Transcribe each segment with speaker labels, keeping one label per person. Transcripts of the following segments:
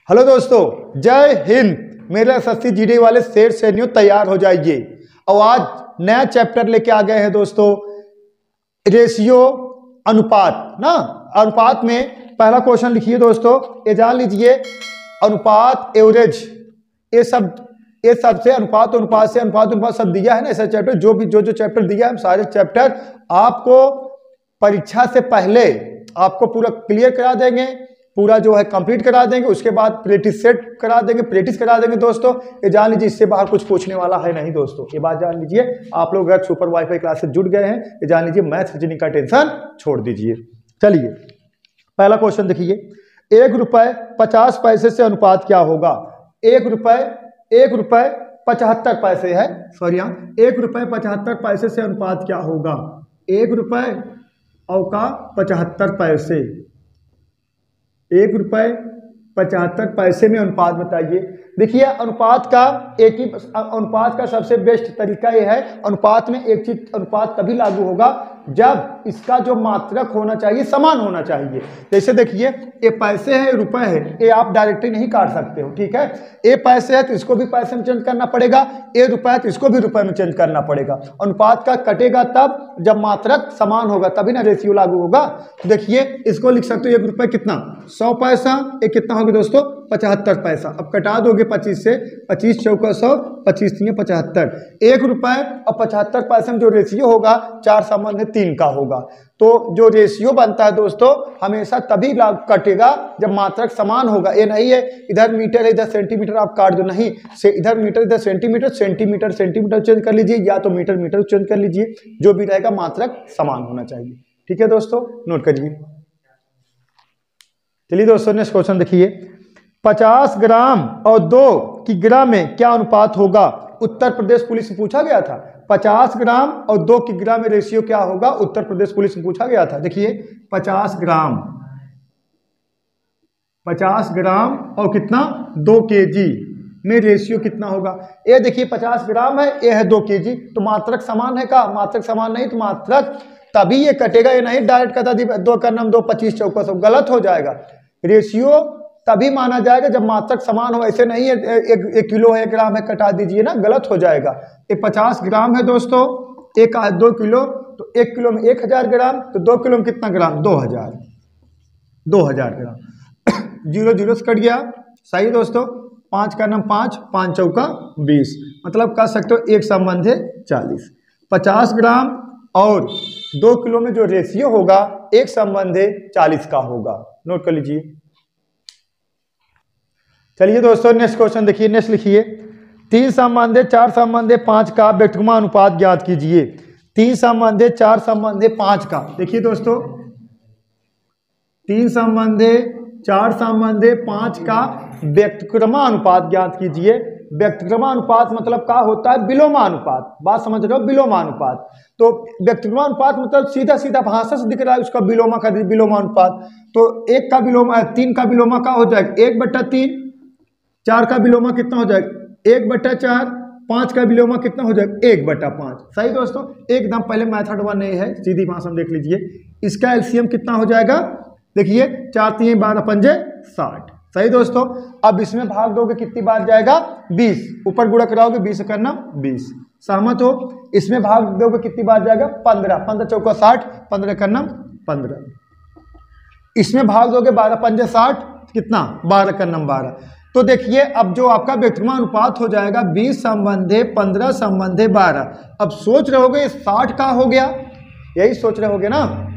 Speaker 1: Hello दोस्तों, जय हिंद। मेरे एसएससी जीडी वाले शेर सैनियों तैयार हो जाइए। और आज नया चैप्टर लेके आ गए हैं दोस्तों, रेशियो, अनुपात ना। अनुपात में पहला क्वेश्चन लिखिए दोस्तों, ये जान लीजिए। अनुपात, एवरेज, ये सब से अनुपात, अनुपात से अनुपात, अनुपात सब दिया है ना। ऐसा चैप्टर जो चैप्टर दिया है, सारे चैप्टर आपको परीक्षा से पहले आपको पूरा क्लियर करा देंगे, पूरा जो है कंप्लीट करा देंगे। उसके बाद प्रैक्टिस सेट करा देंगे, प्रैक्टिस करा देंगे दोस्तों। ये जान लीजिए, इससे बाहर कुछ पूछने वाला है नहीं दोस्तों। ये बात जान लीजिए। आप लोग अगर सुपर वाईफाई क्लास से जुड़ गए हैं, ये जान लीजिए, मैथ रीजनिंग का टेंशन छोड़ दीजिए। चलिए पहला क्वेश्चन देखिए। 1 रुपए 50 पैसे से अनुपात क्या होगा? 1 रुपए 75 पैसे है, सॉरी, 1 रुपए 75 पैसे से अनुपात क्या होगा? 1 रुपए और का 75 पैसे, 1 रुपए 75 पैसे में अनुपात बताइए। देखिए, अनुपात का सबसे बेस्ट तरीका यह है। अनुपात में एक चीज, अनुपात तभी लागू होगा जब इसका जो मात्रक होना चाहिए समान होना चाहिए। जैसे देखिए, ये पैसे है, रुपए है, ये आप डायरेक्टली नहीं काट सकते हो, ठीक है। ये पैसे है तो इसको भी पैसे में चेंज करना पड़ेगा, ये रुपए है तो इसको भी रुपए में चेंज करना पड़ेगा। अनुपात का कटेगा तब जब मात्रक समान होगा, तभी ना रेशियो लागू होगा। तो देखिए, इसको लिख सकते हो 1 रुपए कितना, 100 पैसा, ये कितना होगा दोस्तों, 75 पैसा। अब कटा दोगे 25 से, 25 चौका 100, 25 3 75। 1 रुपए और 75 पैसे में जो रेशियो होगा 4 संबंध 3 का होगा। तो जो रेशियो बनता है दोस्तों, हमेशा तभी कटेगा जब मात्रक समान होगा। ये नहीं है इधर मीटर है इधर सेंटीमीटर आप काट दो, नहीं, से इधर मीटर इधर सेंटीमीटर, सेंटीमीटर सेंटीमीटर चेंज कर लीजिए, या तो मीटर मीटर चेंज कर लीजिए। जो भी रहेगा मात्रक समान होना चाहिए, ठीक है दोस्तों, नोट करिए। चलिए दोस्तों, नेक्स्ट क्वेश्चन देखिए। 50 ग्राम और 2 किग्रा में क्या अनुपात होगा? उत्तर प्रदेश पुलिस से पूछा गया था। 50 ग्राम और 2 किग्रा में रेशियो क्या होगा? उत्तर प्रदेश पुलिस से पूछा गया था। देखिए, 50 ग्राम और कितना, 2 केजी में रेशियो कितना होगा? ये देखिए 50 ग्राम है, ये है 2 केजी, तो मात्रक समान है का? मात्रक समान नहीं, तो मात्रक तभी ये कटेगा। ये नहीं डायरेक्ट कटा दी 2 का नाम 2, 25 चौका 100, गलत हो जाएगा। रेशियो तभी माना जाएगा जब मात्रक समान हो। ऐसे नहीं है 1 किलो है 1 ग्राम है कटा दीजिए ना, गलत हो जाएगा। ये 50 ग्राम है दोस्तों, 2 किलो, तो 1 किलो में 1000 ग्राम, तो 2 किलो में कितना ग्राम, 2000 ग्राम। 0 0 से कट गया, सही दोस्तों। 5 का नाम 5, 5 चौका 20, मतलब कह सकते हो 1 संबंध है 40। 50 ग्राम और 2 किलो में जो रेशियो होगा 1 संबंध है 40 का होगा, नोट कर लीजिए। चलिए दोस्तों, नेक्स्ट क्वेश्चन देखिए, नेक्स्ट लिखिए। 3 संबंध 4 संबंध 5 का व्यक्तिगत अनुपात ज्ञात कीजिए। 3 संबंध 4 संबंध 5 का, देखिए दोस्तों, 3 संबंध 4 संबंध 5 का व्यक्तिगत अनुपात ज्ञात कीजिए। व्यक्तिगत अनुपात मतलब क्या होता है? विलोमानुपात। बात समझ रहे हो, विलोमानुपात। तो व्यक्तिगत अनुपात मतलब सीधा सीधा भाषा से दिख रहा है, उसका विलोमा कर दीजिए, विलोमानुपात। तो 1 का विलोमा, 3 का विलोमा क्या हो जाएगा, 1/3। 4 का विलोमा कितना हो जाएगा, 1/4। 5 का विलोमा कितना हो जाएगा, 1/5। सही दोस्तों, एकदम पहले मेथड 1 नहीं है, सीधी भाषा में देख लीजिए। इसका एलसीएम कितना हो जाएगा, देखिए, 4 3 12 5 60। सही दोस्तों। अब इसमें भाग दोगे कितनी बार जाएगा, 20। ऊपर गुणा कराओगे 20 करना 20, सहमत हो। इसमें भाग दोगे कितनी बार जाएगा, 15, 15 चौका 60, 15 करना 15। इसमें भाग दोगे 12 5 60, कितना, 12 करना 12। तो देखिए, अब जो आपका व्यक्तिगत अनुपात हो जाएगा 20 संबंधे 15 संबंधे 12। अब सोच रहे होगे 60 का हो गया, यही सोच रहे होगे ना।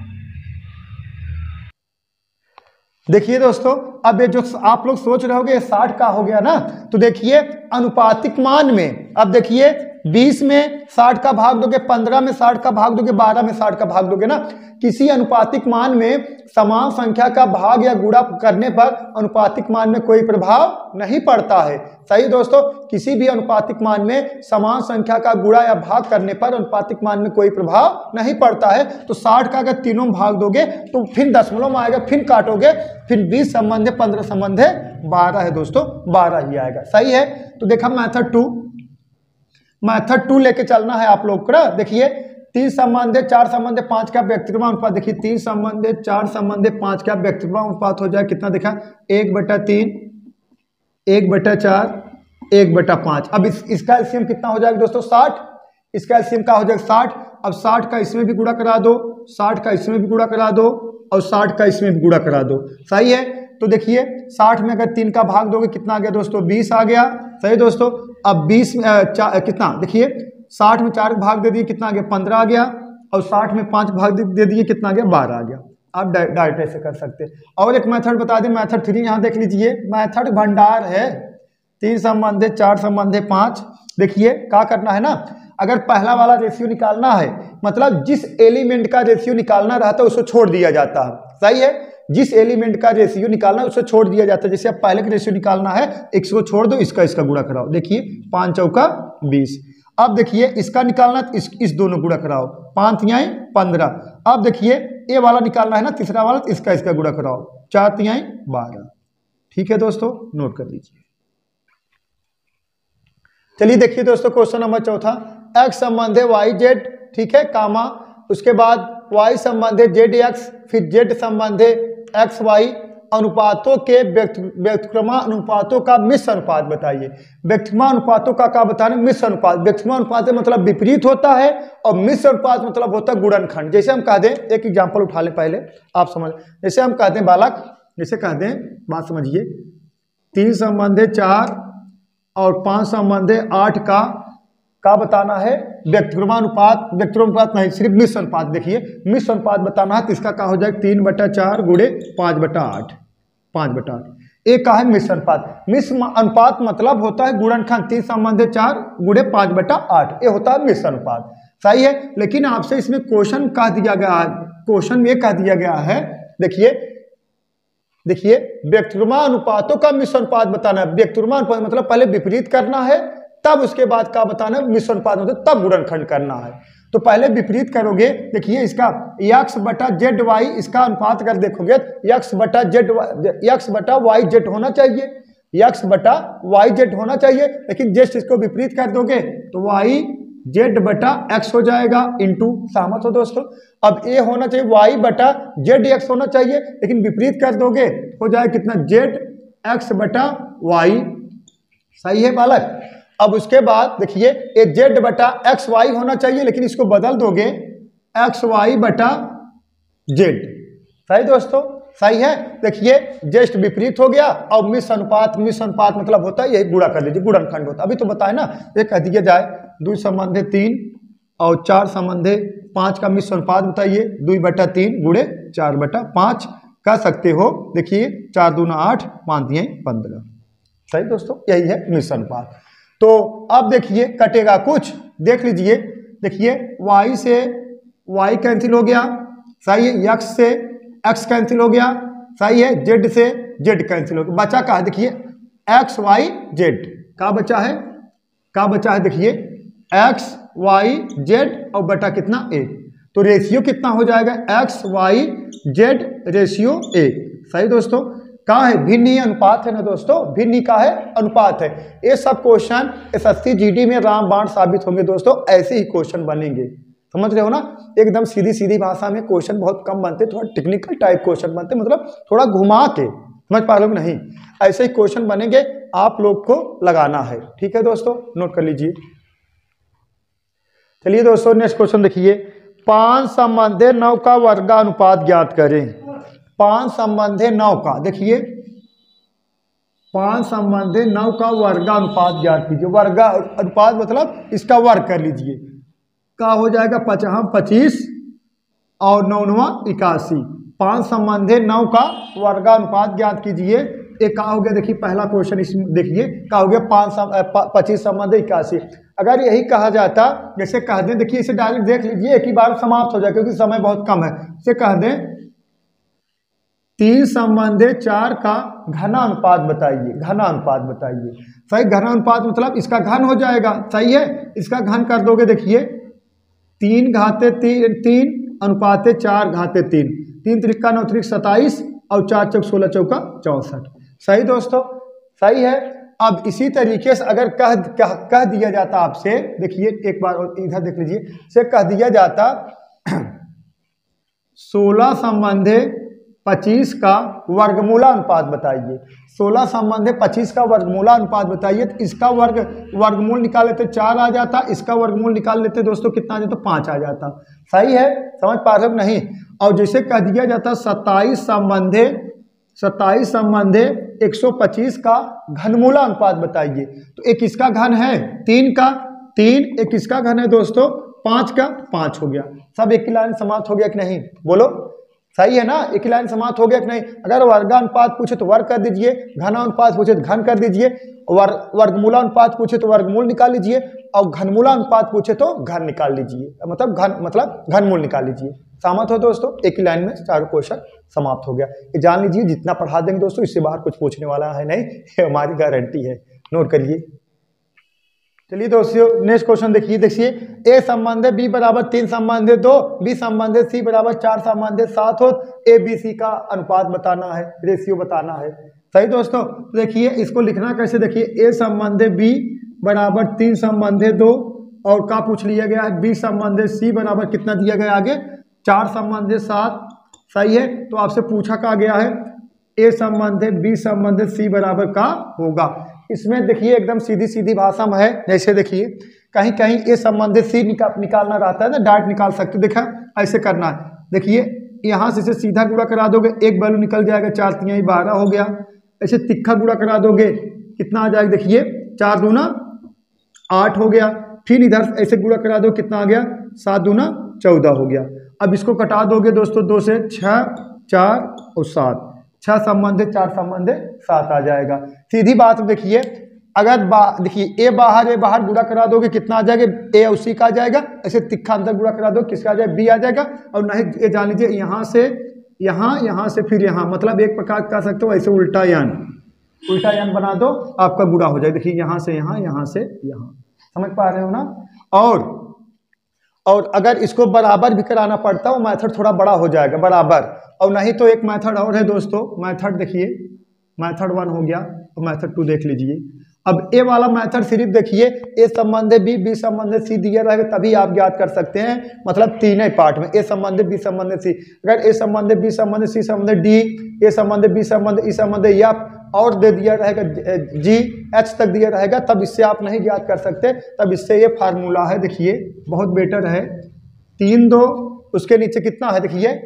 Speaker 1: देखिए दोस्तों, अब ये जो आप लोग सोच रहे होगे 60 का हो गया ना, तो देखिए अनुपातिक मान में, अब देखिए 20 में 60 का भाग दोगे, 15 में 60 का भाग दोगे, 12 में 60 का भाग दोगे ना। किसी अनुपातिक मान में समान संख्या का भाग या गुणा करने पर अनुपातिक मान में कोई प्रभाव नहीं पड़ता है। सही दोस्तों, किसी भी अनुपातिक मान में समान संख्या का गुणा या भाग करने पर अनुपातिक मान में कोई प्रभाव नहीं पड़ता है। तो 60 का अगर तीनों भाग दोगे तो फिर दशमलव में आएगा, फिर काटोगे, फिर 20 संबंध 15 संबंध 12 है दोस्तों, 12 ही आएगा। सही है। तो देखा मेथड 2 लेके चलना है आप लोग को। देखिए, 3 संबंध 4 संबंध 5 का व्यक्तिगत अनुपात, देखिए 3 संबंध 4 संबंध 5 का व्यक्तिगत अनुपात हो जाए कितना, देखा, 1/3 1/4 1/5। अब इसका एलसीएम कितना हो जाएगा दोस्तों 60। इसका एलसीएम का हो जाएगा 60। अब 60 का इसमें भी गुणा करा दो, 60 का इसमें भी गुणा करा दो और 60 का इसमें भी गुणा करा दो। सही है। तो देखिए 60 में अगर 3 का भाग दोगे कितना आ गया दोस्तों 20 आ गया। सही दोस्तों। अब 20 में कितना देखिए 60 में 4 भाग दे दिए कितना आ गया 15 आ गया और 60 में 5 भाग दे दिए कितना आ गया 12 आ गया। आप डायरेक्ट ऐसे कर सकते हैं। और एक मेथड बता दें, मेथड 3 यहाँ देख लीजिए। मेथड भंडार है 3 संबंध 4 संबंध 5। देखिए क्या करना है ना, अगर पहला वाला रेशियो निकालना है मतलब जिस एलिमेंट का रेशियो निकालना रहता है उसको छोड़ दिया जाता है। सही है। जिस एलिमेंट का रेशियो निकालना है उसको छोड़ दिया जाता है। जैसे अब पहले का रेशियो निकालना है, x को छोड़ दो, इसका गुणा कराओ। देखिए 5 चौका 20। अब देखिए इसका निकालना इस दोनों गुणा कराओ, 5 तिहाई 15। अब देखिए ये वाला निकालना है ना तीसरा वाला, इसका गुणा कराओ, 4 तिहाई 12। ठीक है दोस्तों, नोट कर लीजिए। चलिए देखिए दोस्तों क्वेश्चन नंबर चौथा, x संबंध है YZ, ठीक है, कामा उसके बाद y संबंध है ZX, फिर z संबंध है XY, अनुपातों के व्यक्तिक्रमा अनुपातों का मिश्र अनुपात बताइए। व्यक्तिक्रमा अनुपातों का क्या बताना, मिश्र अनुपात। व्यक्तिक्रमा अनुपात मतलब विपरीत होता है और मिश्र अनुपात मतलब होता है गुणनखंड। जैसे हम कह दें, एक एग्जांपल उठा लें पहले आप समझ, जैसे हम कहते हैं बालक, जैसे कह दें, बात समझिए, 3 संबंध 4 और 5 संबंध 8 का बताना है व्यक्तिक्रम अनुपात। व्यक्तिक्रम अनुपात नहीं, सिर्फ मिश्र अनुपात। देखिए मिश्र अनुपात बताना है तो इसका क्या हो जाएगा 3/4 गुणे 5/8, 5/8। एक का है मिश्र अनुपात। मिश्र अनुपात मतलब होता है गुणनखंड, 3 संबंध 4 गुणे 5/8, ये होता है मिश्र अनुपात। सही है। लेकिन आपसे इसमें क्वेश्चन कह दिया गया है, क्वेश्चन में कह दिया गया है, देखिए व्यक्तिक्रम अनुपातों का मिश्र अनुपात बताना है। व्यक्तिक्रम अनुपात मतलब पहले विपरीत करना है, तब उसके बाद क्या बताना है मिश्र अनुपात मतलब तब गुणनखंड करना है। तो पहले विपरीत करोगे, देखिए इसका x/zy, इसका अनुपात अगर देखोगे x/yz होना चाहिए, x/yz होना चाहिए। लेकिन जस्ट इसको विपरीत कर दोगे तो yz/x हो जाएगा इंटू, सहमत हो दोस्तों। अब ये होना चाहिए y/zx होना चाहिए, लेकिन विपरीत कर दोगे हो जाए कितना zx/y। सही है बालक। अब उसके बाद देखिए ये z/xy होना चाहिए, लेकिन इसको बदल दोगे xy/z। सही दोस्तों, सही है। देखिए जस्ट विपरीत हो गया। और मिश्र अनुपात मतलब होता है, यही गुणा कर लीजिए, गुणनखंड होता है। अभी तो बताए ना, ये कह दिया जाए 2 संबंध 3 और 4 संबंध 5 का मिश्र अनुपात बताइए, 2/3 गुणे 4/5 कह सकते हो। देखिए 4 दूना 8, 5 तिहाई 15। सही दोस्तों, यही है मिश्र अनुपात। तो अब देखिए कटेगा कुछ, देख लीजिए। देखिए y से y कैंसिल हो गया, सही है, x से x कैंसिल हो गया, सही है, z से z कैंसिल हो गया। बचा क्या है, देखिए x y z का बचा है, देखिए x y z और बटा कितना 1। तो रेशियो कितना हो जाएगा x y z रेशियो 1। सही दोस्तों, कहाँ है, भिन्न अनुपात है ना दोस्तों, भिन्न का है अनुपात है। ये सब क्वेश्चन SSC GD में रामबाण साबित होंगे दोस्तों, ऐसे ही क्वेश्चन बनेंगे। समझ रहे हो ना, एकदम सीधी भाषा में क्वेश्चन बहुत कम बनते, थोड़ा टेक्निकल टाइप क्वेश्चन बनते, मतलब थोड़ा घुमा के, समझ पा रहे हो नहीं, ऐसे ही क्वेश्चन बनेंगे, आप लोग को लगाना है। ठीक है दोस्तों, नोट कर लीजिए। चलिए दोस्तों नेक्स्ट क्वेश्चन देखिए, 5 संबंध 9 का वर्गानुपात ज्ञात करें। 5 संबंध 9 का, देखिए 5 संबंध 9 का वर्गानुपात ज्ञात कीजिए। वर्गानुपात मतलब इसका वर्ग कर लीजिए, का हो जाएगा 5 25 और 9 81। 5 संबंध 9 का वर्गानुपात ज्ञात कीजिए। एक का हो गया, देखिए पहला क्वेश्चन इसमें देखिए का हो गया 25 संबंध 81। अगर यही कहा जाता, जैसे कह दें, देखिए इसे डायरेक्ट देख लीजिए, एक ही बार समाप्त हो जाए क्योंकि समय बहुत कम है। इसे कह दें 3 संबंध 4 का घनानुपात बताइए, घनानुपात बताइए। सही, घनानुपात मतलब इसका घन हो जाएगा, सही है, इसका घन कर दोगे। देखिए 3 घाते 3 अनुपात 4 घाते 3, 3 त्रिका 9 त्रिक 27 और 4 चौक 16 चौका 64। सही दोस्तों, सही है। अब इसी तरीके से अगर कह दिया जाता आपसे, देखिए एक बार इधर देख लीजिए, से कह दिया जाता 16 संबंध 25 का वर्गमूला अनुपात बताइए। 16 संबंध है, 25 का वर्गमूला अनुपात बताइए। तो इसका वर्गमूल निकाल लेते 4 आ जाता, इसका वर्गमूल निकाल लेते दोस्तों कितना आ जाता, 5 आ जाता। सही है, समझ पा रहे हो नहीं। और जैसे कह दिया जाता 27 संबंधे 125 का घनमूला अनुपात बताइए। तो एक इसका घन है 3 का 3, एक इसका घन है दोस्तों 5 का 5 हो गया। सब एक ही लाइन समाप्त हो गया कि नहीं, बोलो सही है ना, एक ही लाइन समाप्त हो गया कि नहीं। अगर वर्गानुपात पूछे तो वर्ग कर दीजिए, घनानुपात पूछे तो घन कर दीजिए, वर्गमूला अनुपात पूछे तो वर्गमूल निकाल लीजिए, और घनमूला अनुपात पूछे तो घन निकाल लीजिए, मतलब घनमूल निकाल लीजिए। सहमत हो दोस्तों, एक ही लाइन में चारों क्वेश्चन समाप्त हो गया। ये जान लीजिए, जितना पढ़ा देंगे दोस्तों इससे बाहर कुछ पूछने वाला है नहीं, ये हमारी गारंटी है, नोट करिए। चलिए दोस्तों नेक्स्ट क्वेश्चन देखिए ए संबंध है बी बराबर 3 संबंध है 2, बी संबंध है सी बराबर 4 संबंध है 7 हो, ए बी सी का अनुपात बताना है, रेशियो बताना है। सही दोस्तों, देखिए इसको लिखना कैसे, देखिए ए संबंध है बी बराबर 3 संबंध है 2, और का पूछ लिया गया है बी संबंध है सी बराबर कितना दिया गया आगे 4 संबंध है 7। सही है, तो आपसे पूछा का गया है ए संबंध है बी संबंध है सी बराबर का होगा। इसमें देखिए एकदम सीधी सीधी भाषा में है, जैसे देखिए कहीं कहीं ए संबंधित सी निकालना रहता है ना, डायरेक्ट निकाल सकते हो। देखा ऐसे करना है, देखिए यहाँ से इसे सीधा गुणा करा दोगे, एक वैल्यू निकल जाएगा 4 3 12 हो गया। ऐसे तिक्खा गुणा करा दोगे कितना आ जाएगा, देखिए 4 दूना 8 हो गया। फिर इधर ऐसे गुणा करा दो कितना आ गया 7 दूना 14 हो गया। अब इसको कटा दोगे दोस्तों 2 से 6 4 और 7, 6 संबंध 4 संबंध 7 आ जाएगा। सीधी बात देखिए, अगर देखिए ए बाहर गुणा करा दोगे कितना आ जाएगा, ए उसी का आ जाएगा। ऐसे तिक्खा अंदर गुणा करा दो किसका आ जाएगा, बी आ जाएगा। और नहीं ये जान लीजिए यहाँ से यहाँ से फिर यहाँ, मतलब एक प्रकार कह सकते हो ऐसे उल्टा यान बना दो, आपका गुणा हो जाए। देखिए यहाँ से यहाँ से यहाँ, समझ पा रहे हो ना। और अगर इसको बराबर भी कराना पड़ता है, वो मेथड थोड़ा बड़ा हो जाएगा बराबर। और नहीं तो एक मेथड और है दोस्तों, मेथड देखिए मेथड 1 हो गया, तो मेथड 2 देख लीजिए। अब ए वाला मेथड सिर्फ देखिए ए संबंध बी बी संबंध सी दिया रहेगा तभी आप ज्ञात कर सकते हैं, मतलब तीन ही पार्ट में, ए संबंध बी संबंध सी। अगर ए संबंध बी संबंध सी संबंध डी, ए संबंध बी संबंध ई संबंध एफ और दे दिया रहेगा जी एच तक दिया रहेगा, तब इससे आप नहीं ज्ञात कर सकते। तब इससे ये फार्मूला है, देखिए बहुत बेटर है, 3 2 उसके नीचे कितना है देखिए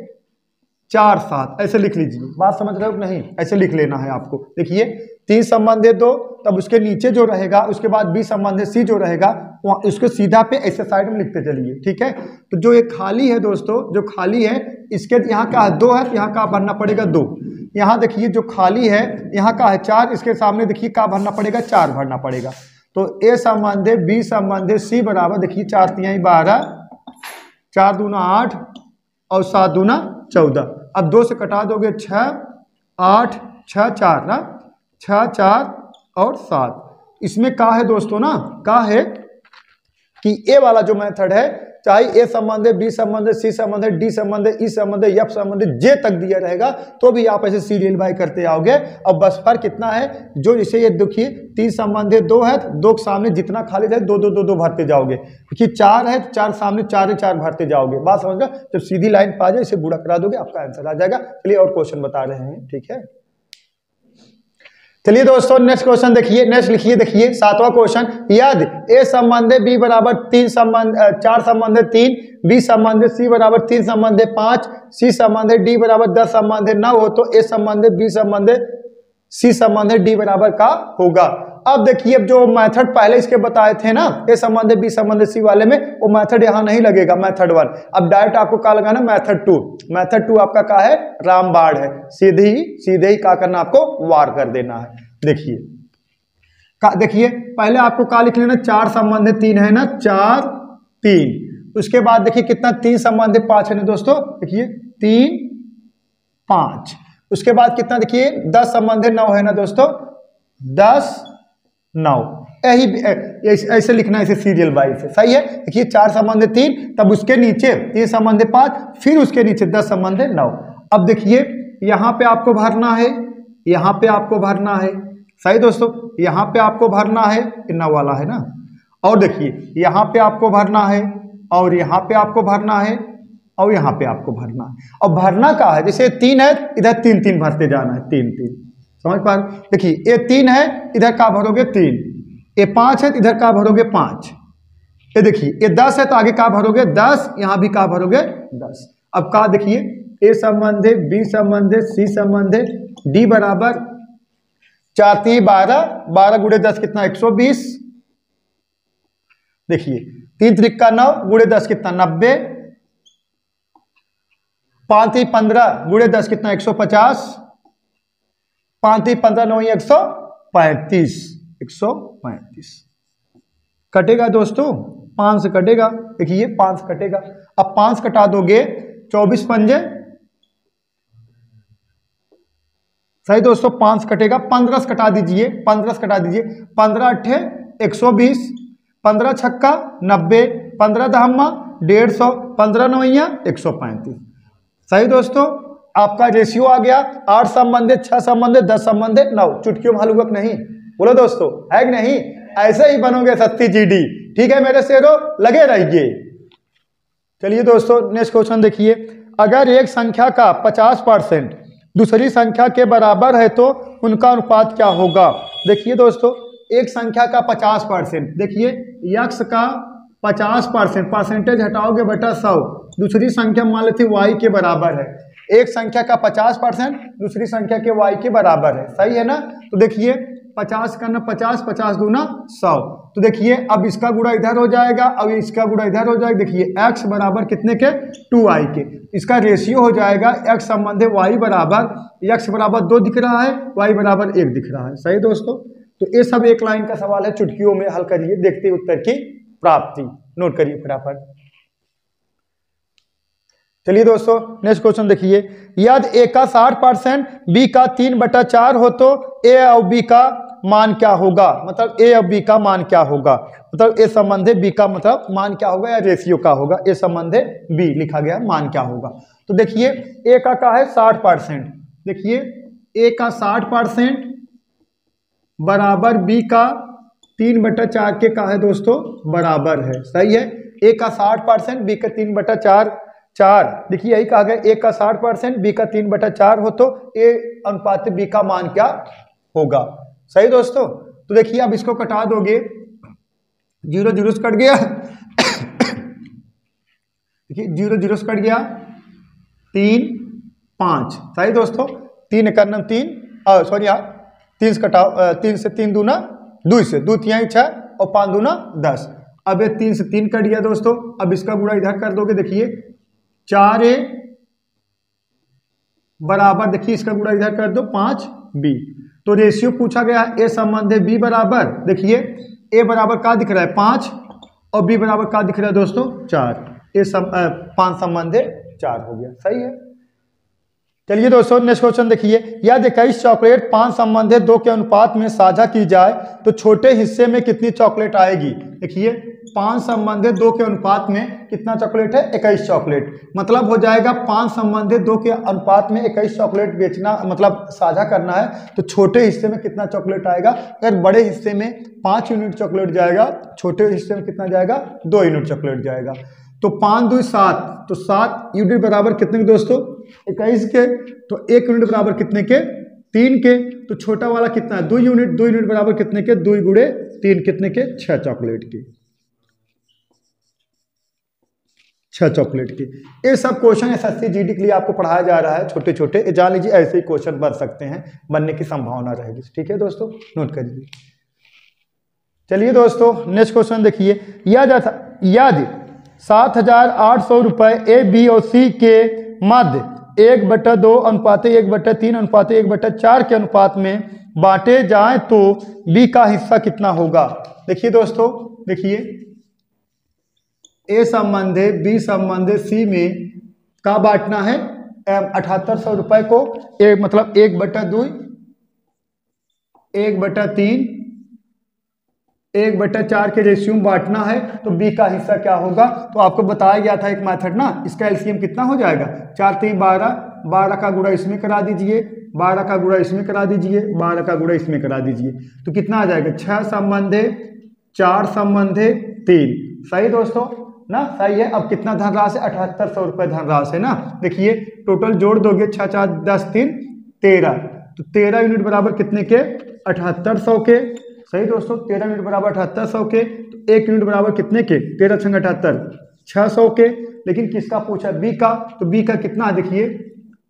Speaker 1: 4 7, ऐसे लिख लीजिए। बात समझ रहे हो नहीं, ऐसे लिख लेना है आपको। देखिए 3 संबंध है 2, तब उसके नीचे जो रहेगा उसके बाद बी संबंध है सी जो रहेगा वहाँ उसको सीधा पे ऐसे साइड में लिखते चलिए, ठीक है। तो जो ये खाली है दोस्तों, जो खाली है इसके यहाँ का 2 है, यहाँ का भरना पड़ेगा 2। यहाँ देखिए जो खाली है यहाँ का है 4, इसके सामने देखिए का भरना पड़ेगा 4 भरना पड़ेगा। तो ए संबंध है बी संबंध है सी बराबर देखिए 4 3 12, 4 दूना 8 और 7 दूना 14। अब 2 से कटा दोगे 6 8 6 4 ना, 6 4 और 7। इसमें का है दोस्तों ना, का है कि ए वाला जो मेथड है, चाहे ए संबंध है बी संबंध है सी संबंध है डी संबंध है ई संबंध है एफ संबंध है जे तक दिया रहेगा, तो भी आप ऐसे सीरियल बाय करते आओगे। और बस फर्क कितना है, जो इसे ये देखिए 3 संबंध है 2 है, 2 के सामने जितना खाली रहे 2 2 2 2 भरते जाओगे। देखिए 4 है 4 सामने 4 4 भरते जाओगे। बात समझ गए, जब सीधी लाइन पा जाए इसे गुणा करा दोगे आपका आंसर आ जाएगा। चलिए और क्वेश्चन बता रहे हैं, ठीक है। चलिए दोस्तों नेक्स्ट क्वेश्चन देखिए, नेक्स्ट लिखिए, देखिए 7वां क्वेश्चन, यदि ए संबंध है बी बराबर 4 संबंध है 3, बी संबंध है सी बराबर 3 संबंध है 5, सी संबंध है डी बराबर 10 संबंध है 9 हो, तो ए संबंध है बी संबंध है सी संबंध है डी बराबर का होगा। अब देखिए अब जो मेथड पहले इसके बताए थे ना, ए संबंध बी संबंध सी वाले में, वो मेथड यहाँ नहीं लगेगा, मेथड 1। अब डायरेक्ट आपको क्या लगाना, मेथड 2। मेथड 2 आपका क्या है, रामबाण है, सीधे ही क्या करना आपको, वार कर देना है। देखिए पहले आपको क्या लिख लेना, 4 संबंध 3 है ना, 4 3। उसके बाद देखिए कितना 3 संबंध 5 है ना दोस्तों, देखिए 3 5। उसके बाद कितना देखिए 10 संबंध 9 है ना दोस्तों, 10 9। यही ऐसे लिखना है, इसे सीरियल वाइज से, सही है। देखिए 4 संबंध 3, तब उसके नीचे 3 संबंध 5, फिर उसके नीचे 10 संबंध 9। अब देखिए यहाँ पे आपको भरना है, यहाँ पे आपको भरना है, सही दोस्तों, यहाँ पे आपको भरना है, इतना वाला है ना। और देखिए यहाँ पे आपको भरना है, और यहाँ पे आपको भरना है, और यहाँ पे आपको भरना है। और भरना का है, जैसे 3 है इधर 3 3 भरते जाना है, 3 3, समझ पा रहे? देखिए ये 3 है, इधर का भरोगे 3, ये 5 है तो इधर का भरोगे 5, ये देखिए ये 10 है तो आगे का भरोगे 10, यहाँ भी का भरोगे 10। अब का देखिए ए संबंध है, बी संबंध है, सी संबंध है, डी बराबर 4 3 12, 12 गुणे 10 कितना 120। देखिए 3 त्रिक 9 गुणे 10 कितना 90, 5 3 15 गुणे 10 कितना 150, 5 3 15 9 135, 135 कटेगा दोस्तों, 5 से कटेगा। देखिए 5 से कटेगा। अब 5 कटा दोगे 24 पंजे, सही दोस्तों 5 कटेगा। 15 से कटा दीजिए, 15 से कटा दीजिए, 15 अट्ठे 120, 15 छक्का 90, 15 दहम्मा 150, 15 नवैया 135। सही दोस्तों, आपका रेशियो आ गया 8 संबंधित, 6 संबंधित, 10 संबंधित, 9। चुटकियों में हलुआ नहीं, बोलो दोस्तों, है कि नहीं? ऐसे ही बनोगे सस्ती जीडी। ठीक है मेरे शेरों, लगे रहिए। चलिए दोस्तों नेक्स्ट क्वेश्चन देखिए। अगर एक संख्या का 50% दूसरी संख्या के बराबर है तो उनका अनुपात क्या होगा? देखिए दोस्तों, एक संख्या का 50%, देखिए यक्स का 50%, परसेंटेज हटाओगे बटा 100, दूसरी संख्या मान लेती y के बराबर है। एक संख्या का 50% दूसरी संख्या के y के बराबर है, सही है ना? तो देखिए 50 करना 50, 50 दूना 100। तो देखिए अब इसका गुणा इधर हो जाएगा, अब इसका गुणा इधर हो जाएगा। देखिए x बराबर कितने के 2y के, इसका रेशियो हो जाएगा x संबंध y बराबर, x बराबर 2 दिख रहा है, y बराबर 1 दिख रहा है। सही दोस्तों, तो ये सब एक लाइन का सवाल है, चुटकियों में हल करिए, देखते उत्तर की प्राप्ति। नोट करिए फटाफट। चलिए दोस्तों नेक्स्ट क्वेश्चन देखिए। यदि ए का 60%, बी का 3/4 हो तो ए और बी का मान क्या होगा? मतलब ए और बी का मान क्या होगा? मतलब ए संबंधे बी का मतलब मान क्या होगा या रेशियो का होगा? ए संबंधे बी लिखा गया, मान क्या होगा? तो देखिए ए का है 60%, देखिए ए का 60% बराबर बी का 3/4 के का है दोस्तों बराबर है। सही है, ए का 60% बी का 3/4, देखिए यही कहा गया, ए का 60% बी का 3/4 हो तो ए अनुपात बी का मान क्या होगा? सही दोस्तों, तो देखिए अब इसको कटा दोगे, 0 0 से कट गया देखिए 0 0 से कट गया, 3 5। सही दोस्तों, 3 करना 3, सॉरी यहाँ 3 से कटाओ, 3 से 3 दूना 2 से 2 3 6 और 5 दूना 10। अब ये 3 से 3 कट गया दोस्तों। अब इसका गुणा इधर कर दोगे, देखिए 4a बराबर, देखिए इसका गुणा इधर कर दो 5b। तो रेशियो पूछा गया ए संबंध है बी बराबर, देखिए ए बराबर का दिख रहा है 5 और बी बराबर का दिख रहा है दोस्तों 4, ए 5 संबंध है 4 हो गया। सही है। चलिए दोस्तों नेक्स्ट क्वेश्चन देखिए। यदि 21 चॉकलेट 5 संबंधित 2 के अनुपात में साझा की जाए तो छोटे हिस्से में कितनी चॉकलेट आएगी? देखिए 5 संबंधित 2 के अनुपात में कितना चॉकलेट है? 21 चॉकलेट। मतलब हो जाएगा 5 संबंधित 2 के अनुपात में 21 चॉकलेट बेचना, मतलब साझा करना है, तो छोटे हिस्से में कितना चॉकलेट आएगा? अगर बड़े हिस्से में 5 यूनिट चॉकलेट जाएगा, छोटे हिस्से में कितना जाएगा? 2 यूनिट चॉकलेट जाएगा। तो 5 2 7, तो 7 यूनिट बराबर कितने के दोस्तों? 21 के। तो 1 यूनिट बराबर कितने के? 3 के। तो छोटा वाला कितना है? 2 यूनिट। 2 यूनिट बराबर कितने के? 2 गुणे 3 कितने के? 6 चॉकलेट के, 6 चॉकलेट के। ये सब क्वेश्चन एसएससी जीडी के लिए आपको पढ़ाया जा रहा है, छोटे छोटे, जान लीजिए ऐसे ही क्वेश्चन बन सकते हैं, बनने की संभावना रहेगी। ठीक है दोस्तों, नोट करिए। चलिए दोस्तों नेक्स्ट क्वेश्चन देखिए। यदि 7,800 रुपये ए बी और सी के मध्य 1/2 अनुपात 1/3 अनुपात 1/4 के अनुपात में बांटे जाएं तो बी का हिस्सा कितना होगा? देखिए दोस्तों, देखिए ए संबंध है बी संबंध है सी में का बांटना है 7,800 रुपये को, मतलब 1/2 1/3 1/4 के रेशियो में बांटना है, तो बी का हिस्सा क्या होगा? तो आपको बताया गया था एक मेथड ना, इसका एलसीएम कितना हो जाएगा? 4 3 12, 12 का गुणा इसमें करा दीजिए, 12 का गुणा इसमें करा दीजिए, 12 का गुणा इसमें करा दीजिए, तो कितना आ जाएगा? 6 संबंध है 4 संबंध है 3। सही दोस्तों, ना, सही है। अब कितना धनराशि, 7800 रुपये धनराशि है ना। देखिए टोटल जोड़ दोगे 6 4 10 3 13, तो 13 यूनिट बराबर कितने के, 7800 के। सही दोस्तों, 13 यूनिट बराबर 7800 के, तो 1 यूनिट बराबर कितने के, 13 × 78 600 के। लेकिन किसका पूछा, बी का, तो बी का कितना है देखिए,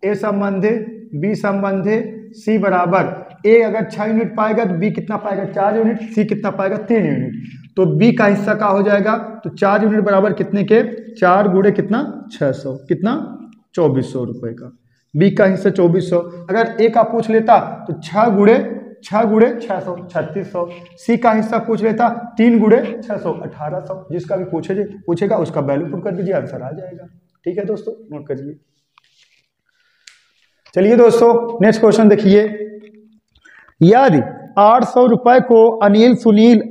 Speaker 1: ए संबंध है, बी संबंध है, सी बराबर, ए अगर 6 यूनिट पाएगा तो बी कितना पाएगा, 4 यूनिट, सी कितना पाएगा, 3 यूनिट। तो बी का हिस्सा का हो जाएगा, तो 4 यूनिट बराबर कितने के, 4 गुणे कितना 600, कितना 2400 रुपये का। बी का हिस्सा 2400। अगर ए का पूछ लेता तो 6 गुणे 600 3600। सी का हिस्सा पूछ लेता 3 गुणे 600 1800। जिसका भी पूछेगा उसका वैल्यू पुट कर दीजिए, आंसर आ जाएगा। ठीक है दोस्तों, नोट करिए। चलिए दोस्तों नेक्स्ट क्वेश्चन देखिए, यदि 800 रुपए को अनिल, सुनील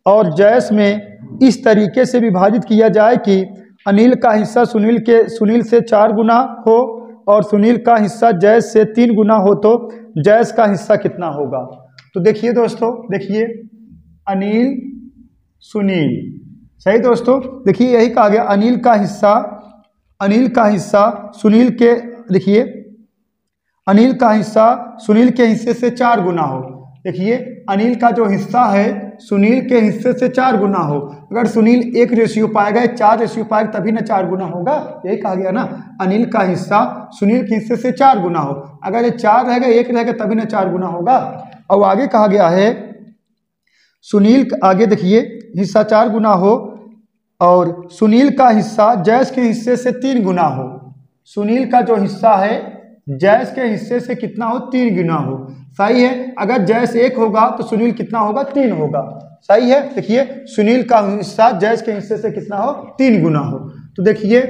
Speaker 1: और जयेश में इस तरीके से विभाजित किया जाए कि अनिल का हिस्सा सुनील से 4 गुना हो और सुनील का हिस्सा जयेश से 3 गुना हो, तो जयेश का हिस्सा कितना होगा। तो देखिए दोस्तों, देखिए अनिल सुनील, सही दोस्तों, देखिए यही कहा गया, अनिल का हिस्सा सुनील के, देखिए अनिल का हिस्सा सुनील के हिस्से से 4 गुना हो। देखिए अनिल का जो हिस्सा है सुनील के हिस्से से 4 गुना हो। अगर सुनील 1 रेशियो पाएगा, 4 रेशियो पाएगा, तभी ना 4 गुना होगा। यही कहा गया ना, अनिल का हिस्सा सुनील के हिस्से से 4 गुना हो। अगर ये 4 रहेगा, 1 रहेगा, तभी ना 4 गुना होगा। और आगे कहा गया है सुनील, आगे देखिए हिस्सा 4 गुना हो और सुनील का हिस्सा जयेश के हिस्से से 3 गुना हो। सुनील का जो हिस्सा है जयेश के हिस्से से कितना हो, 3 गुना हो। सही है। अगर जयेश 1 होगा तो सुनील कितना होगा, 3 होगा। सही है। देखिए सुनील का हिस्सा जयेश के हिस्से से कितना हो, 3 गुना हो। तो देखिए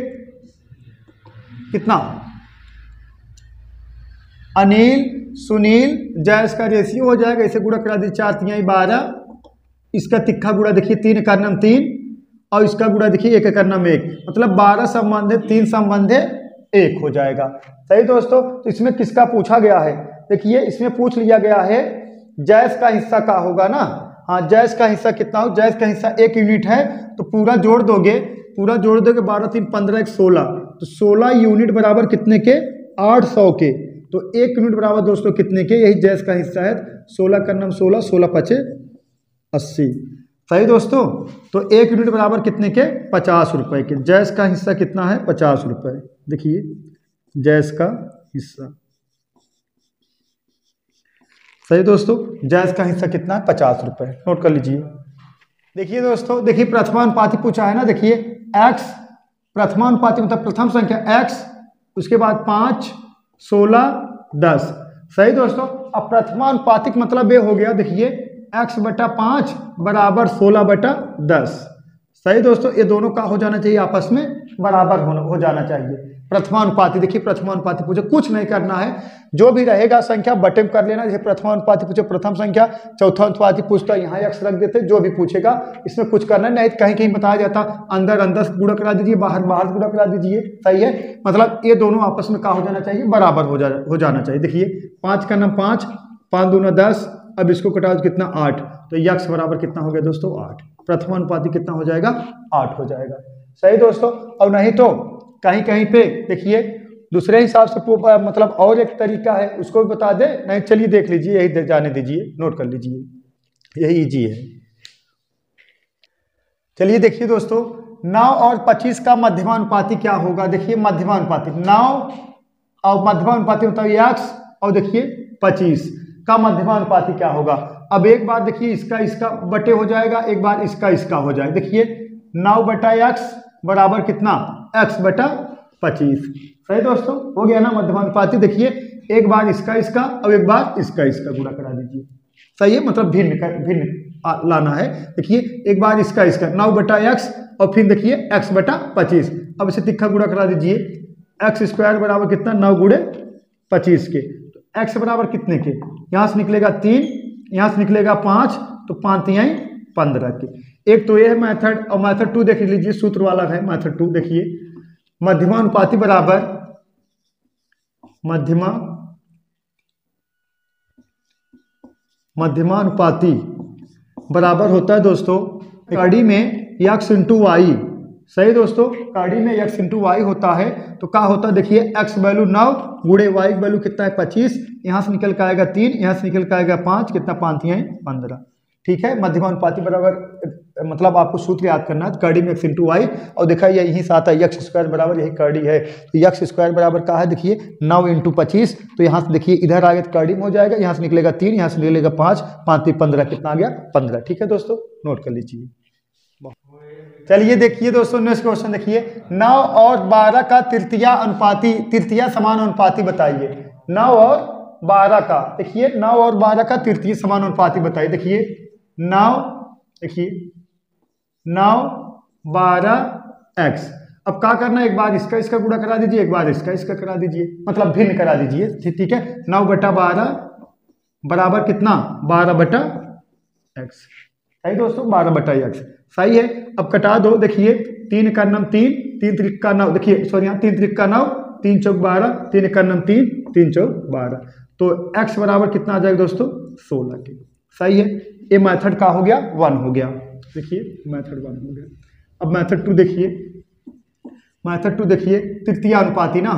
Speaker 1: कितना, अनिल सुनील जयेश का रेशियो हो जाएगा, इसे गुणा करा दीजिए, 4 3 12, इसका तिक्खा गुणा देखिए 3 का नाम 3 और इसका गुणा देखिए 1 का नाम 1, मतलब 12 संबंध है, 3 संबंध है 1 हो जाएगा। सही दोस्तों। तो इसमें किसका पूछा गया है, देखिए इसमें पूछ लिया गया है जयेश का हिस्सा का होगा ना। हाँ, जयेश का हिस्सा कितना हो, जयेश का हिस्सा 1 यूनिट है, तो पूरा जोड़ दोगे 12 3 15 1 16, तो 16 यूनिट बराबर कितने के, 800 के। तो 1 यूनिट बराबर दोस्तों कितने के, यही जयेश का हिस्सा है, 16 का नाम 16, 16 5 80। सही दोस्तों। तो 1 यूनिट बराबर कितने के, 50 रुपए के। जयेश का हिस्सा कितना है, 50 रुपए। देखिए जयेश का हिस्सा, सही दोस्तों, जयेश का हिस्सा कितना है, 50 रुपए। नोट कर लीजिए। देखिए दोस्तों, देखिए प्रथमानुपाती पूछा है ना। देखिए x प्रथमानुपाती मतलब प्रथम संख्या x, उसके बाद 5 16 10। सही दोस्तों। अब प्रथमानुपातिक मतलब ये हो गया, देखिए x/5 बराबर 16/10। सही दोस्तों। ये दोनों का हो जाना चाहिए, आपस में बराबर हो जाना चाहिए। प्रथमानुपाती, देखिए प्रथमानुपाती पूछे, कुछ नहीं करना है, जो भी रहेगा संख्या बटे में कर लेना। जैसे प्रथमानुपाती पूछे प्रथम संख्या, चौथा अनुपाती पूछता यहाँ x रख देते, जो भी पूछेगा इसमें कुछ करना नहीं। कहीं कहीं बताया जाता अंदर अंदर गुणा करा दीजिए, बाहर बाहर गुणा करा दीजिए। सही है। मतलब ये दोनों आपस में क्या हो जाना चाहिए, बराबर हो जाना चाहिए। देखिए 5 का नाम 5, 5 दूना 10, अब इसको कटा कितना 8, तो x बराबर कितना हो गया दोस्तों, 8। प्रथमानुपाती कितना हो जाएगा, 8 हो जाएगा। सही दोस्तों। और नहीं तो कहीं कहीं पे देखिए दूसरे हिसाब से मतलब और एक तरीका है, उसको भी बता दे। नहीं चलिए देख लीजिए, यही जाने दीजिए, नोट कर लीजिए, यही इजी है। चलिए देखिए दोस्तों, 9 और 25 का मध्यमानुपाती क्या होगा। देखिए मध्यमानुपाती 9 और मध्यमानुपाती मतलब x, और देखिए 25 का मध्यमानुपाती क्या होगा। अब एक बार देखिए इसका बटे हो जाएगा, एक बार इसका हो जाएगा। देखिए 9/x बराबर कितना, x/25। सही दोस्तों, हो गया ना मध्यमानुपाती। देखिए एक बार इसका और एक बार इसका गुणा करा दीजिए। सही है। मतलब भिन्न लाना है। देखिए एक बार इसका 9/x और फिर देखिए x/25। अब इसे तिक्खा गुणा करा दीजिए, x² बराबर कितना, 9 × 25 के। तो x बराबर कितने के, यहाँ से निकलेगा 3, यहाँ से निकलेगा 5, तो 5 3 15 के। एक तो ये है मेथड, और मेथड 2 देख लीजिए, सूत्र वाला है मेथड 2। देखिए मध्यमानुपाती बराबर मध्यमानुपाती बराबर होता है दोस्तों, कड़ी में x × y। सही दोस्तों, कड़ी में x इंटू वाई होता है तो क्या होता है, देखिए x वैल्यू 9 गुणे y वैल्यू कितना है 25, यहाँ से निकल के आएगा 3, यहाँ से निकल के आएगा 5, कितना 5 है 15। ठीक है, मध्यमानुपाती बराबर मतलब आपको सूत्र याद करना है, कड़ी में x इंटू वाई, और देखा यहीं से आता है x स्क्वायर बराबर यही कड़ी है, तो x स्क्वायर बराबर क्या है, देखिए 9 इंटू 25, तो यहाँ से देखिए इधर आ गया तो कड़ी में हो जाएगा, यहाँ से निकलेगा 3, यहाँ से निकलेगा 5, 5 3 15, कितना आ गया 15। ठीक है दोस्तों, नोट कर लीजिए। चलिए देखिए दोस्तों नेक्स्ट क्वेश्चन देखिए, 9 और 12 का तृतीया समानुपाती बताइए। 9 और 12 का, देखिए 9 और 12 का तृतीय समानुपाती बताइए। देखिए 9, देखिए 9 12 x, अब क्या करना है, एक बार इसका गुणा करा दीजिए, एक बार इसका करा दीजिए, मतलब भिन्न करा दीजिए। ठीक है, 9 बटा 12 बराबर कितना 12 बटा x, सही दोस्तों 12 बटा x सही है। अब कटा दो, देखिए 3 का नाम 3, 3 त्रिक का 9, देखिए सॉरी यहाँ 3 त्रिक का 9, 3 चौक 12, 3 का नाम 3, 3 चौक 12, तो x बराबर कितना आ जाएगा दोस्तों 16 के। सही है, ये मेथड का हो गया 1 हो गया, देखिए मेथड 1 हो गया। अब मेथड 2 देखिए, मेथड 2 देखिए तृतीय अनुपाती ना,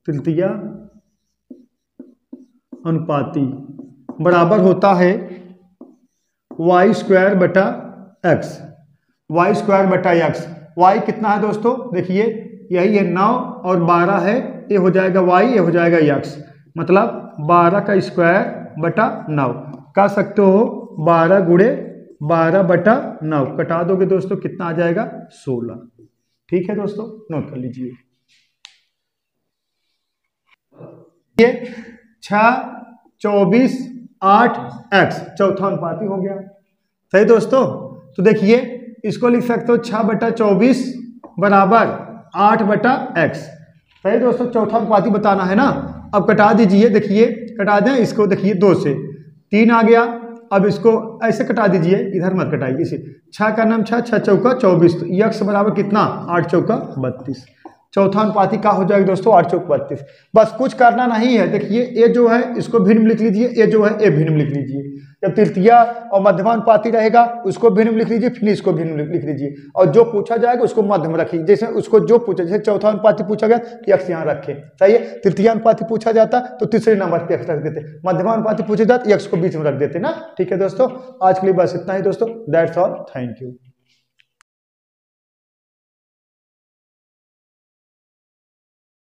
Speaker 1: तृतीय अनुपाती बराबर होता है वाई स्क्वायर बटा एक्स, वाई स्क्वायर बटा एक्स। वाई कितना है दोस्तों, देखिए यही है 9 और 12 है, ये हो जाएगा वाई, ये हो जाएगा एक्स, मतलब 12 का स्क्वायर बटा 9, कह सकते हो 12 गुणे 12 बटा 9, कटा दोगे दोस्तों कितना आ जाएगा 16। ठीक है दोस्तों, नोट कर लीजिए। ये 6 24 8 x चौथा अनुपाती हो गया। सही दोस्तों, तो देखिए इसको लिख सकते हो 6 बटा 24 बराबर 8 बटा x। सही दोस्तों, चौथा अनुपाती बताना है ना। अब कटा दीजिए, देखिए कटा दें इसको, देखिए 2 से 3 आ गया, अब इसको ऐसे कटा दीजिए, इधर मत कटाइए इसे, 6 का नाम 6, 6 चौका 24, तो x बराबर कितना 8 चौका 32। चौथा अनुपाती का हो जाएगा दोस्तों 8 चौक 32। बस कुछ करना नहीं है, देखिए ये जो है इसको भिन्न लिख लीजिए, ये जो है ये भिन्न लिख लीजिए। जब तृतीय और मध्यमानुपाती रहेगा उसको भिन्न लिख लीजिए, फिर इसको भिन्न लिख लीजिए, और जो पूछा जाएगा उसको मध्य में रखिए। जैसे उसको जो पूछा, जैसे चौथा अनुपाती पूछा गया तो x यहाँ रखें, सही है। तृतीय अनुपाती पूछा जाता तो तीसरे नंबर पे x रख देते, मध्यमानुपाती पूछा जाता x को बीच में रख देते ना। ठीक है दोस्तों, आज के लिए बस इतना ही दोस्तों, दैट्स ऑल, थैंक यू।